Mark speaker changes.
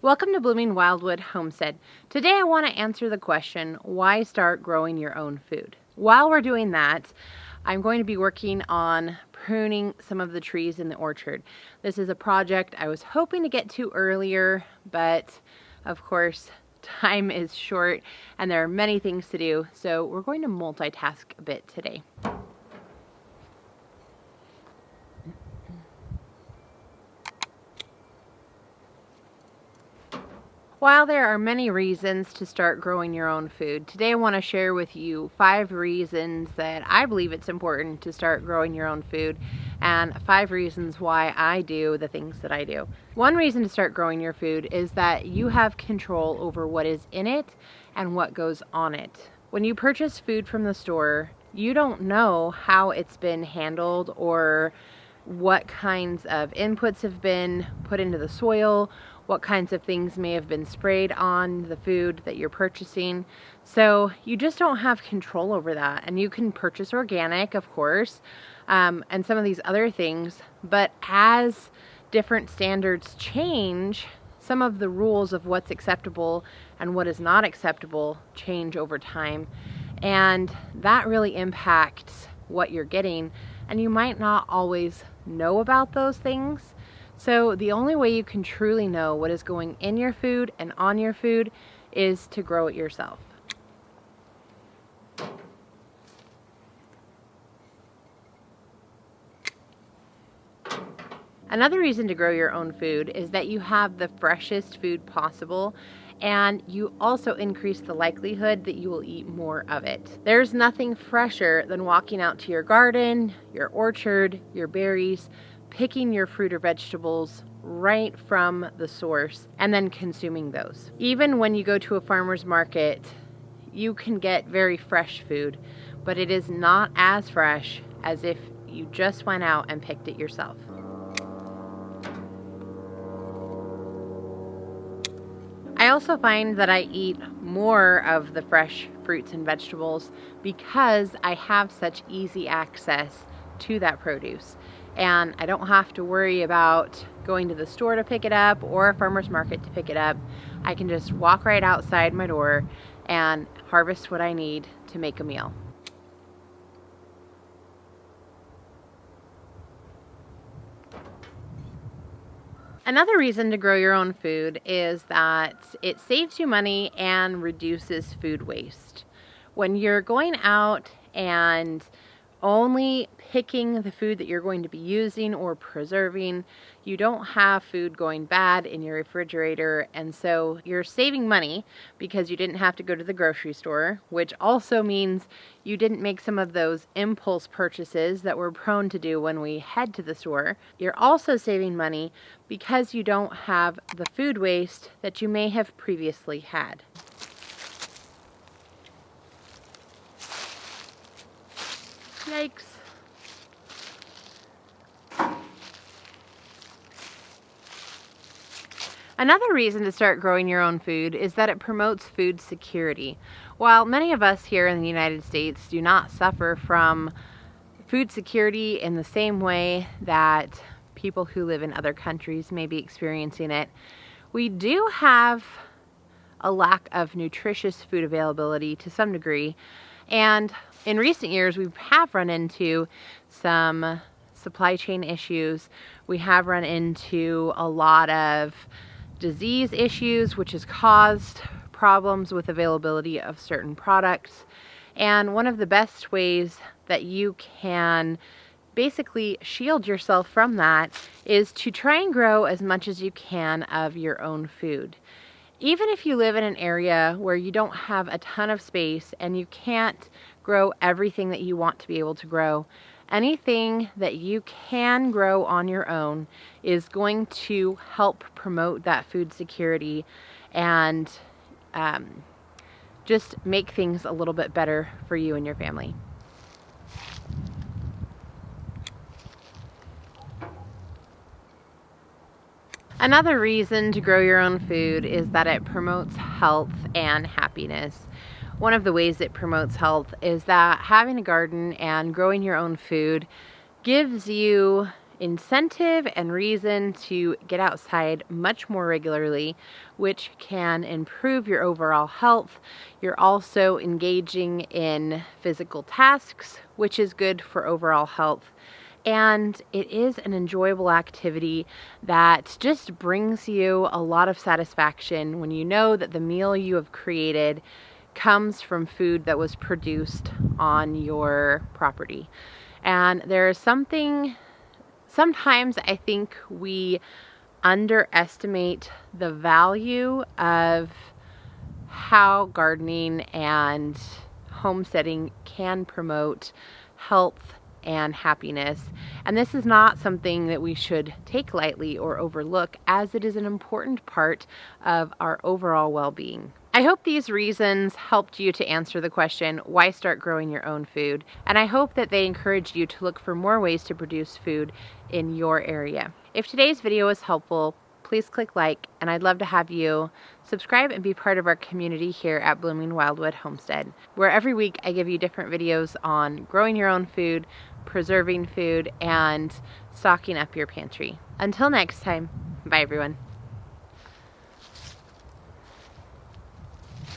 Speaker 1: Welcome to Blooming Wildwood Homestead. Today I want to answer the question, why start growing your own food? While we're doing that, I'm going to be working on pruning some of the trees in the orchard. This is a project I was hoping to get to earlier, but of course time is short and there are many things to do, so we're going to multitask a bit today. While there are many reasons to start growing your own food, today I want to share with you 5 reasons that I believe it's important to start growing your own food and 5 reasons why I do the things that I do. One reason to start growing your food is that you have control over what is in it and what goes on it. When you purchase food from the store, you don't know how it's been handled or what kinds of inputs have been put into the soil, what kinds of things may have been sprayed on the food that you're purchasing. So you just don't have control over that. And you can purchase organic, of course, and some of these other things. But as different standards change, some of the rules of what's acceptable and what is not acceptable change over time. And that really impacts what you're getting. And you might not always know about those things. So the only way you can truly know what is going in your food and on your food is to grow it yourself. Another reason to grow your own food is that you have the freshest food possible, and you also increase the likelihood that you will eat more of it. There's nothing fresher than walking out to your garden, your orchard, your berries, picking your fruit or vegetables right from the source and then consuming those. Even when you go to a farmer's market, you can get very fresh food, but it is not as fresh as if you just went out and picked it yourself. I also find that I eat more of the fresh fruits and vegetables because I have such easy access to that produce. And I don't have to worry about going to the store to pick it up or a farmer's market to pick it up. I can just walk right outside my door and harvest what I need to make a meal. Another reason to grow your own food is that it saves you money and reduces food waste. When you're going out and only picking the food that you're going to be using or preserving, you don't have food going bad in your refrigerator, and so you're saving money because you didn't have to go to the grocery store, which also means you didn't make some of those impulse purchases that we're prone to do when we head to the store. You're also saving money because you don't have the food waste that you may have previously had. Yikes. Another reason to start growing your own food is that it promotes food security. While many of us here in the United States do not suffer from food security in the same way that people who live in other countries may be experiencing it, we do have a lack of nutritious food availability to some degree. And in recent years, we have run into some supply chain issues. We have run into a lot of disease issues, which has caused problems with availability of certain products. And one of the best ways that you can basically shield yourself from that is to try and grow as much as you can of your own food. Even if you live in an area where you don't have a ton of space and you can't grow everything that you want to be able to grow, anything that you can grow on your own is going to help promote that food security and just make things a little bit better for you and your family. Another reason to grow your own food is that it promotes health and happiness. One of the ways it promotes health is that having a garden and growing your own food gives you incentive and reason to get outside much more regularly, which can improve your overall health. You're also engaging in physical tasks, which is good for overall health. And it is an enjoyable activity that just brings you a lot of satisfaction when you know that the meal you have created comes from food that was produced on your property. And there is sometimes I think we underestimate the value of how gardening and homesteading can promote health and happiness. And this is not something that we should take lightly or overlook, as it is an important part of our overall well-being. I hope these reasons helped you to answer the question, why start growing your own food? And I hope that they encourage you to look for more ways to produce food in your area. If today's video was helpful, please click like, and I'd love to have you subscribe and be part of our community here at Blooming Wildwood Homestead, where every week I give you different videos on growing your own food, preserving food, and stocking up your pantry. Until next time, bye everyone.